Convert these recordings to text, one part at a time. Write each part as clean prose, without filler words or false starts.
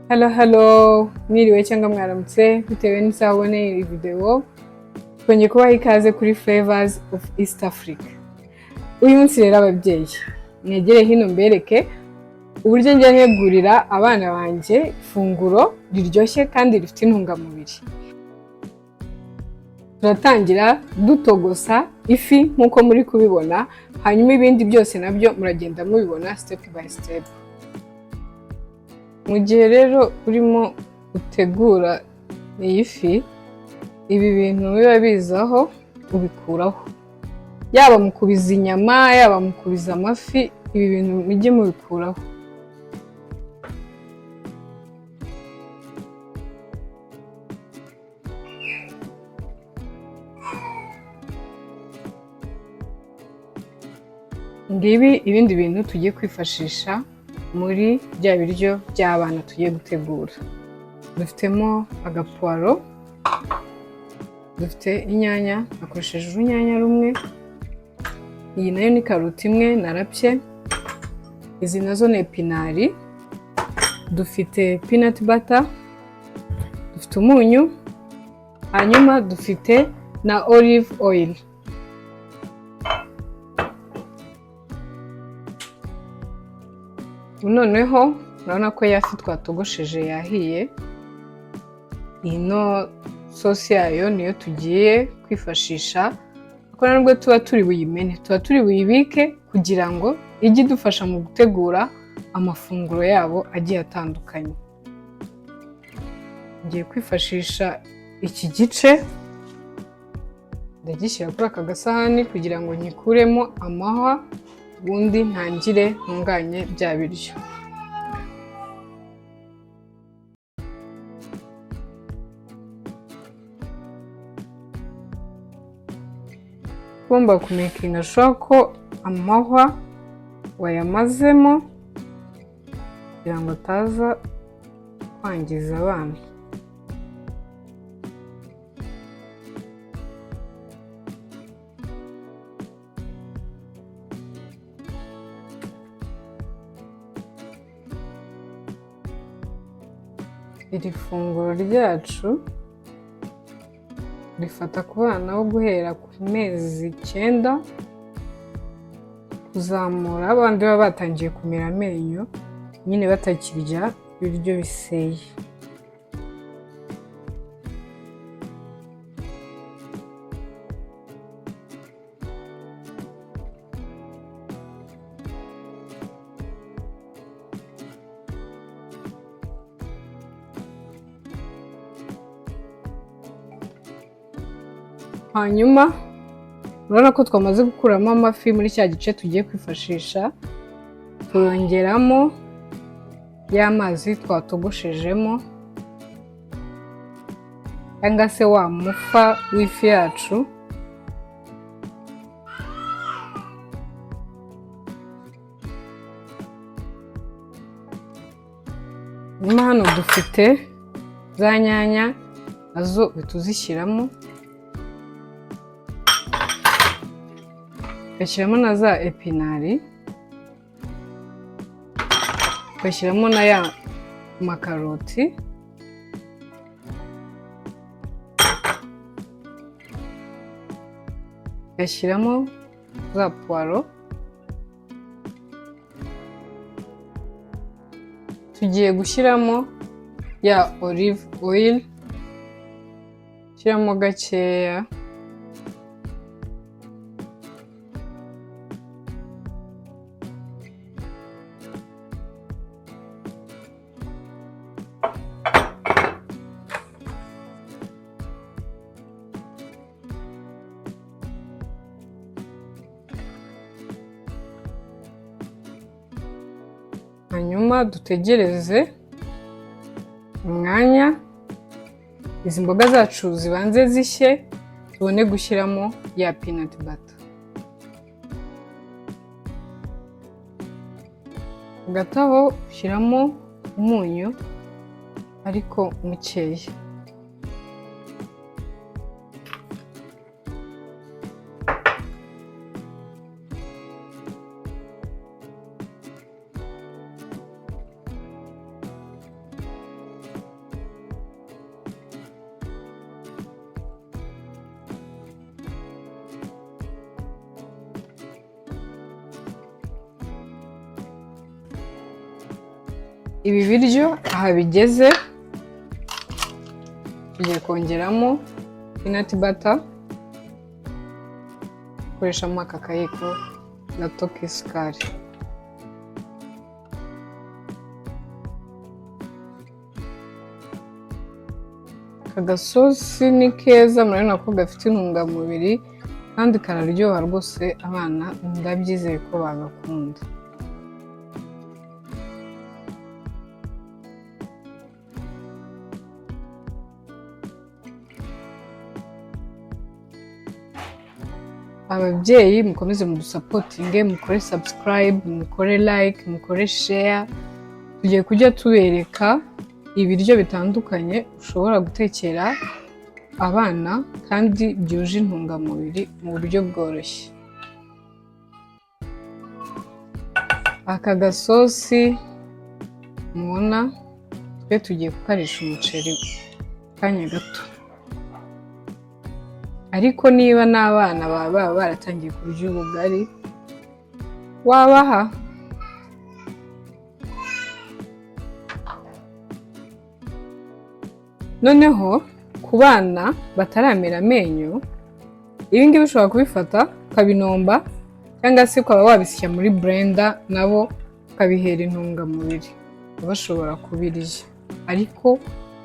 Hello, mwiriwe cyangwa mwaramutse bitewe n'isabone iyi video. Twongeye kubaha ikaze kuri Flavors of East Africa. Uyu munsi rero ababyeyi, mwegere hino mbereke uburyo njya ntegurira abana banjye ifunguro riryoshye kandi rifite intungamubiri. Turatangira dutogosa ifi nkuko muri kubibona, hanyuma ibindi byose nabyo muragenda mubibona step by step. Mu gihe rero urimo utegura iyi fi, ibi bintu biba bizaho ubikuraho. Yaba mu kubiza inyama, yaba mu kubiza amafi, ibi bintu mujye mubikuraho. Ngibi ibindi bintu tugiye kwifashisha muri bya biryo by'abana tugiye gutegura. Dufitemo agapuwaro, dufite inyanya, nakoresheje urunyanya rumwe, iyi nayo ni karoti imwe narapye, izi nazo ni epinari, dufite peanut butter, dufite umunyu, hanyuma dufite na olive oil. Noneho urabona ko ya fi twatogosheje yahiye. Ino sosi yayo niyo tugiye kwifashisha, kuko nubwo tuba turi buyimene, tuba turi buyibike kugira ngo ijye idufasha mu gutegura amafunguro yabo agiye atandukanye. Ngiye kwifashisha iki gice, ndagishyira kuri aka gasahani kugira ngo nyikuremo amahwa, ubundi ntangire ntunganye bya biryo. Ugomba kumekinga sure ko amahwa wayamazemo kugira ngo ataza kwangiza abana. Iri funguro ryacu rifata ku bana bo guhera ku mezi 9 kuzamura, abandi baba batangiye kumira amenyo nyine batakirya ibiryo biseye. Hanyuma urabona ko twamaze gukuramo amafi muri cya gice tugiye kwifashisha, turongeramo ya mazi twatogoshejemo cyangwa se wa mufa w'ifi yacu. Nyuma hano dufite za nyanya nazo tuzishyiramo, tugashyiramo na za epinari, tugashyiramo na ya makaroti, tugashyiramo za puwaro, tugiye gushyiramo ya olive oil, shyiramo gakeya, hanyuma dutegereze umwanya izi mboga zacu zibanze zishye, tubone gushyiramo ya peanut butter. Hagati aho ushyiramo umunyu ariko mukeya. ibi biryo aha bigeze tugiye kongeramo peanut butter, ukoreshamo aka kayiko gato k'isukari. Aka gasosi ni keza, murabona ko gafite intungamubiri kandi kararyoha rwose, abana ndabyizeye ko bagakunda. Ababyeyi mukomeze mudusapotinge, mukore subscribe, mukore like, mukore share. Tugiye kujya tubereka ibiryo bitandukanye ushobora gutekera abana kandi byuje intungamubiri mu buryo bworoshye. Aka gasosi mubona twe tugiye kukarisha umuceri kanya gato, ariko niba n'abana baba baratangiye kurya ubugari wabaha. Noneho ku bana bataramera amenyo, ibi ngibi ushobora kubifata ukabinomba cyangwa se ukaba wabisya muri blender, nabo ukabihera intungamubiri bashobora kubirya, ariko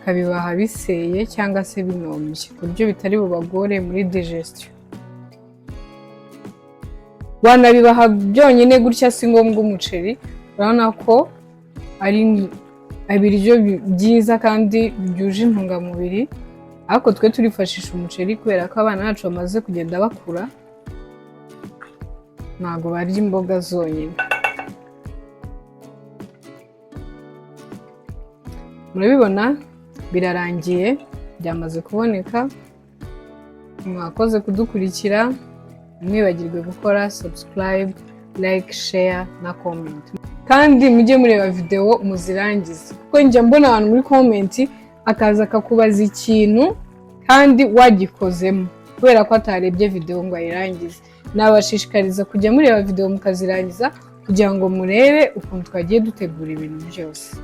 kabibaha biseye cyangwa se binombye ku buryo bitari bubagore muri digestion. Wanabibaha byonyine gutya, si ngombwa umuceri. Urabona ko ari ibiryo byiza kandi byuje intungamubiri, ariko twe turifashisha umuceri kubera ko abana bacu bamaze kugenda bakura, ntabwo barya imboga zonyine. Murabibona birarangiye, byamaze kuboneka. Mwakoze kudukurikira, mwibagirwe gukora subscribe, like, share na comment, kandi mujye mureba video muzirangize, kuko njya mbona abantu muri comment akaza akakubaza ikintu kandi wagikozemo kubera ko atarebye video ngo ayirangize. Nabashishikariza kujya mureba video mukazirangiza kugira ngo murebe ukuntu twagiye dutegura ibintu byose.